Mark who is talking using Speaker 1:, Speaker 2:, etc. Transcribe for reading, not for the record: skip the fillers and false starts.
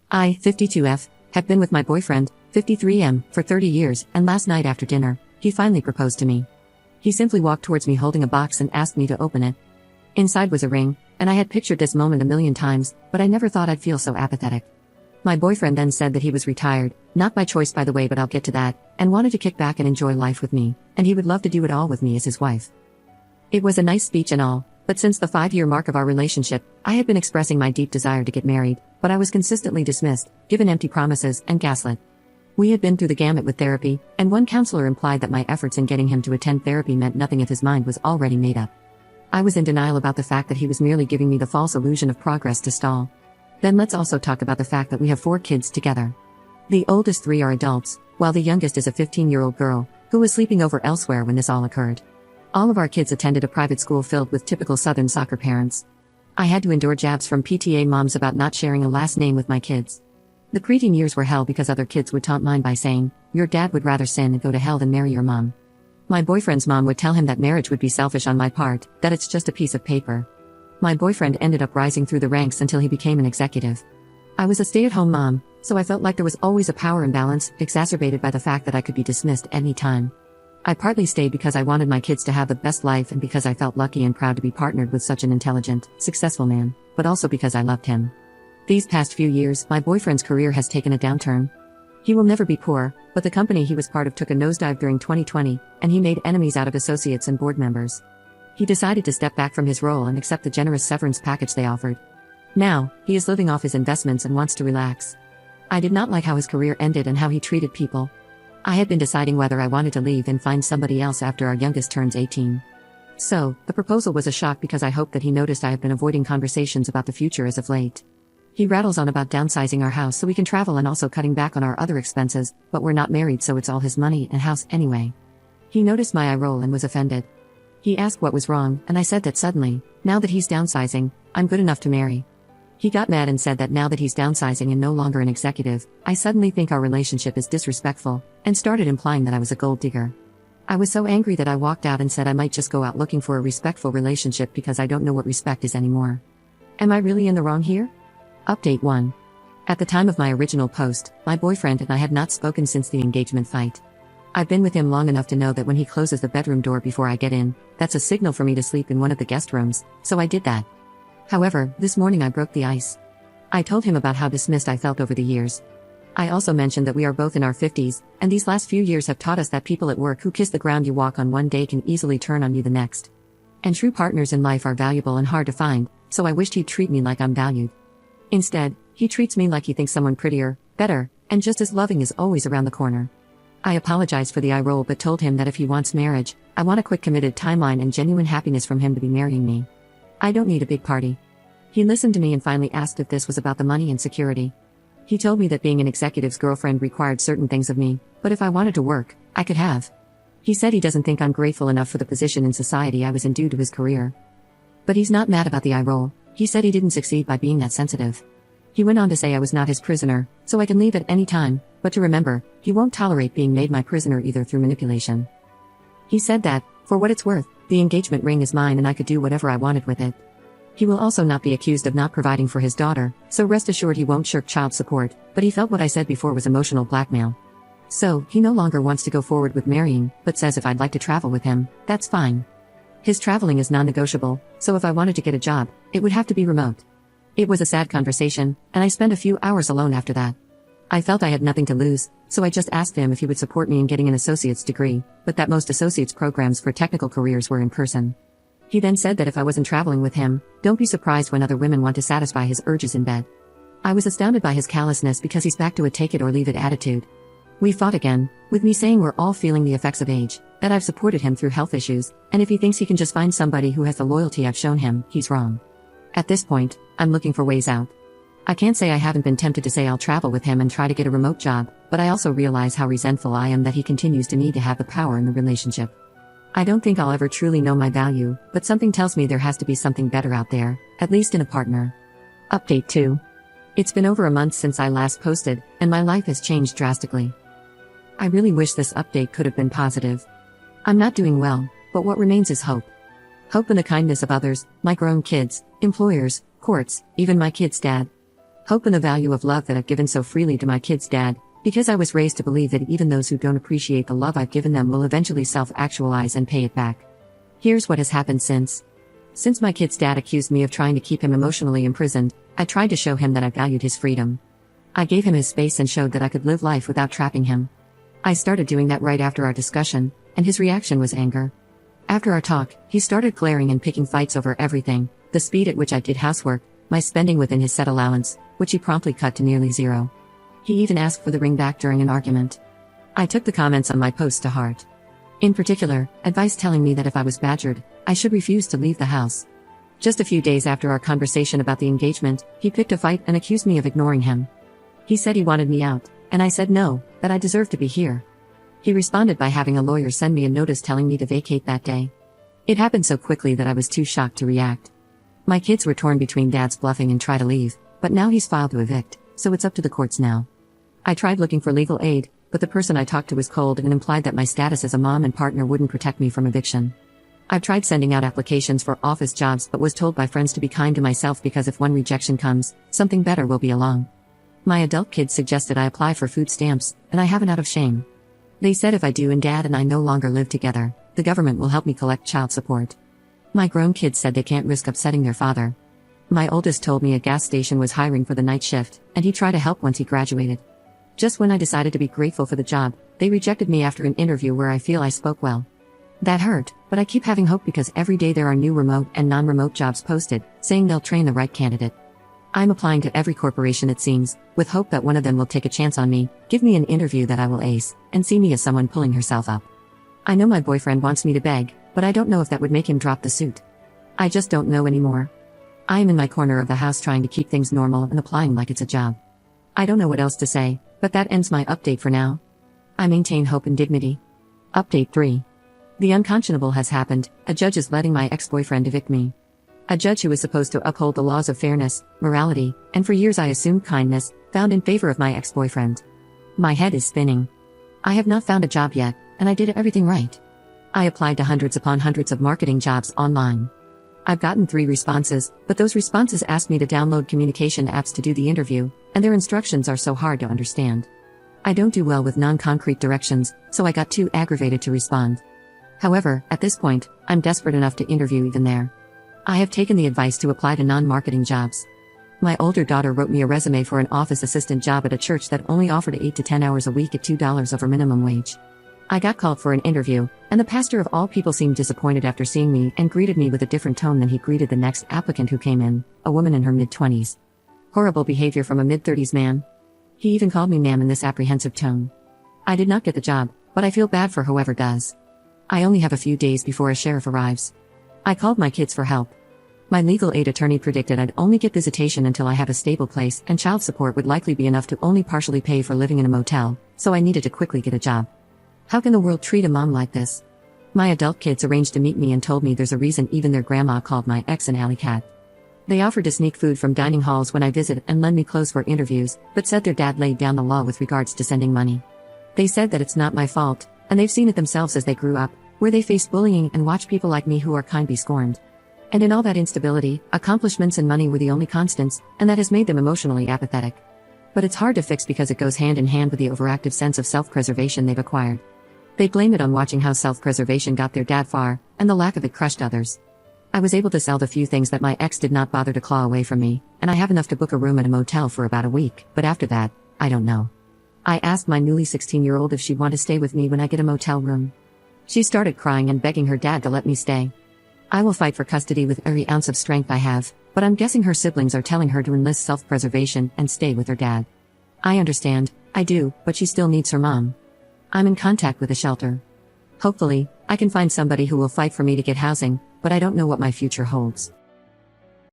Speaker 1: I, 52F, have been with my boyfriend, 53M, for 30 years, and last night after dinner, he finally proposed to me. He simply walked towards me holding a box and asked me to open it. Inside was a ring, and I had pictured this moment a million times, but I never thought I'd feel so apathetic. My boyfriend then said that he was retired, not by choice by the way, but I'll get to that, and wanted to kick back and enjoy life with me, and he would love to do it all with me as his wife. It was a nice speech and all, but since the 5-year mark of our relationship, I had been expressing my deep desire to get married, but I was consistently dismissed, given empty promises, and gaslit. We had been through the gamut with therapy, and one counselor implied that my efforts in getting him to attend therapy meant nothing if his mind was already made up. I was in denial about the fact that he was merely giving me the false illusion of progress to stall. Then let's also talk about the fact that we have 4 kids together. The oldest 3 are adults, while the youngest is a 15-year-old girl, who was sleeping over elsewhere when this all occurred. All of our kids attended a private school filled with typical Southern soccer parents. I had to endure jabs from PTA moms about not sharing a last name with my kids. The preteen years were hell because other kids would taunt mine by saying, "Your dad would rather sin and go to hell than marry your mom." My boyfriend's mom would tell him that marriage would be selfish on my part, that it's just a piece of paper. My boyfriend ended up rising through the ranks until he became an executive. I was a stay-at-home mom, so I felt like there was always a power imbalance, exacerbated by the fact that I could be dismissed any time. I partly stayed because I wanted my kids to have the best life and because I felt lucky and proud to be partnered with such an intelligent, successful man, but also because I loved him. These past few years, my boyfriend's career has taken a downturn. He will never be poor, but the company he was part of took a nosedive during 2020, and he made enemies out of associates and board members. He decided to step back from his role and accept the generous severance package they offered. Now, he is living off his investments and wants to relax. I did not like how his career ended and how he treated people. I had been deciding whether I wanted to leave and find somebody else after our youngest turns 18. So, the proposal was a shock because I hoped that he noticed I have been avoiding conversations about the future as of late. He rattles on about downsizing our house so we can travel and also cutting back on our other expenses, but we're not married so it's all his money and house anyway. He noticed my eye roll and was offended. He asked what was wrong, and I said that suddenly, now that he's downsizing, I'm good enough to marry. He got mad and said that now that he's downsizing and no longer an executive, I suddenly think our relationship is disrespectful, and started implying that I was a gold digger. I was so angry that I walked out and said I might just go out looking for a respectful relationship because I don't know what respect is anymore. Am I really in the wrong here? Update 1. At the time of my original post, my boyfriend and I had not spoken since the engagement fight. I've been with him long enough to know that when he closes the bedroom door before I get in, that's a signal for me to sleep in one of the guest rooms, so I did that. However, this morning I broke the ice. I told him about how dismissed I felt over the years. I also mentioned that we are both in our 50s, and these last few years have taught us that people at work who kiss the ground you walk on one day can easily turn on you the next. And true partners in life are valuable and hard to find, so I wished he'd treat me like I'm valued. Instead, he treats me like he thinks someone prettier, better, and just as loving is always around the corner. I apologized for the eye roll but told him that if he wants marriage, I want a quick committed timeline and genuine happiness from him to be marrying me. I don't need a big party. He listened to me and finally asked if this was about the money and security. He told me that being an executive's girlfriend required certain things of me, but if I wanted to work, I could have. He said he doesn't think I'm grateful enough for the position in society I was in due to his career. But he's not mad about the eye roll. He said he didn't succeed by being that sensitive. He went on to say I was not his prisoner, so I can leave at any time, but to remember, he won't tolerate being made my prisoner either through manipulation. He said that, for what it's worth, the engagement ring is mine and I could do whatever I wanted with it. He will also not be accused of not providing for his daughter, so rest assured he won't shirk child support, but he felt what I said before was emotional blackmail. So, he no longer wants to go forward with marrying, but says if I'd like to travel with him, that's fine. His traveling is non-negotiable, so if I wanted to get a job, it would have to be remote. It was a sad conversation, and I spent a few hours alone after that. I felt I had nothing to lose, so I just asked him if he would support me in getting an associate's degree, but that most associate's programs for technical careers were in person. He then said that if I wasn't traveling with him, don't be surprised when other women want to satisfy his urges in bed. I was astounded by his callousness because he's back to a take-it-or-leave-it attitude. We fought again, with me saying we're all feeling the effects of age, that I've supported him through health issues, and if he thinks he can just find somebody who has the loyalty I've shown him, he's wrong. At this point, I'm looking for ways out. I can't say I haven't been tempted to say I'll travel with him and try to get a remote job, but I also realize how resentful I am that he continues to need to have the power in the relationship. I don't think I'll ever truly know my value, but something tells me there has to be something better out there, at least in a partner. Update 2. It's been over a month since I last posted, and my life has changed drastically. I really wish this update could have been positive. I'm not doing well, but what remains is hope. Hope in the kindness of others, my grown kids, employers, courts, even my kid's dad. Hope and the value of love that I've given so freely to my kid's dad, because I was raised to believe that even those who don't appreciate the love I've given them will eventually self-actualize and pay it back. Here's what has happened since. Since my kid's dad accused me of trying to keep him emotionally imprisoned, I tried to show him that I valued his freedom. I gave him his space and showed that I could live life without trapping him. I started doing that right after our discussion, and his reaction was anger. After our talk, he started glaring and picking fights over everything: the speed at which I did housework, my spending within his set allowance, which he promptly cut to nearly zero. He even asked for the ring back during an argument. I took the comments on my post to heart. In particular, advice telling me that if I was badgered, I should refuse to leave the house. Just a few days after our conversation about the engagement, he picked a fight and accused me of ignoring him. He said he wanted me out, and I said no, that I deserved to be here. He responded by having a lawyer send me a notice telling me to vacate that day. It happened so quickly that I was too shocked to react. My kids were torn between dad's bluffing and try to leave, but now he's filed to evict, so it's up to the courts now. I tried looking for legal aid, but the person I talked to was cold and implied that my status as a mom and partner wouldn't protect me from eviction. I've tried sending out applications for office jobs but was told by friends to be kind to myself because if one rejection comes, something better will be along. My adult kids suggested I apply for food stamps, and I haven't out of shame. They said if I do and dad and I no longer live together, the government will help me collect child support. My grown kids said they can't risk upsetting their father. My oldest told me a gas station was hiring for the night shift, and he'd try to help once he graduated. Just when I decided to be grateful for the job, they rejected me after an interview where I feel I spoke well. That hurt, but I keep having hope because every day there are new remote and non-remote jobs posted, saying they'll train the right candidate. I'm applying to every corporation it seems, with hope that one of them will take a chance on me, give me an interview that I will ace, and see me as someone pulling herself up. I know my boyfriend wants me to beg, but I don't know if that would make him drop the suit. I just don't know anymore. I am in my corner of the house trying to keep things normal and applying like it's a job. I don't know what else to say, but that ends my update for now. I maintain hope and dignity. Update 3. The unconscionable has happened. A judge is letting my ex-boyfriend evict me. A judge who is supposed to uphold the laws of fairness, morality, and for years I assumed kindness, found in favor of my ex-boyfriend. My head is spinning. I have not found a job yet, and I did everything right. I applied to hundreds upon hundreds of marketing jobs online. I've gotten 3 responses, but those responses asked me to download communication apps to do the interview, and their instructions are so hard to understand. I don't do well with non-concrete directions, so I got too aggravated to respond. However, at this point, I'm desperate enough to interview even there. I have taken the advice to apply to non-marketing jobs. My older daughter wrote me a resume for an office assistant job at a church that only offered 8 to 10 hours a week at $2 over minimum wage. I got called for an interview, and the pastor of all people seemed disappointed after seeing me and greeted me with a different tone than he greeted the next applicant who came in, a woman in her mid-20s. Horrible behavior from a mid-30s man. He even called me ma'am in this apprehensive tone. I did not get the job, but I feel bad for whoever does. I only have a few days before a sheriff arrives. I called my kids for help. My legal aid attorney predicted I'd only get visitation until I have a stable place, and child support would likely be enough to only partially pay for living in a motel, so I needed to quickly get a job. How can the world treat a mom like this? My adult kids arranged to meet me and told me there's a reason even their grandma called my ex an alley cat. They offered to sneak food from dining halls when I visit and lend me clothes for interviews, but said their dad laid down the law with regards to sending money. They said that it's not my fault, and they've seen it themselves as they grew up, where they face bullying and watch people like me who are kind be scorned. And in all that instability, accomplishments and money were the only constants, and that has made them emotionally apathetic. But it's hard to fix because it goes hand in hand with the overactive sense of self-preservation they've acquired. They blame it on watching how self-preservation got their dad far, and the lack of it crushed others. I was able to sell the few things that my ex did not bother to claw away from me, and I have enough to book a room at a motel for about a week, but after that, I don't know. I asked my newly 16-year-old if she'd want to stay with me when I get a motel room. She started crying and begging her dad to let me stay. I will fight for custody with every ounce of strength I have, but I'm guessing her siblings are telling her to enlist self-preservation and stay with her dad. I understand, I do, but she still needs her mom. I'm in contact with a shelter. Hopefully, I can find somebody who will fight for me to get housing, but I don't know what my future holds.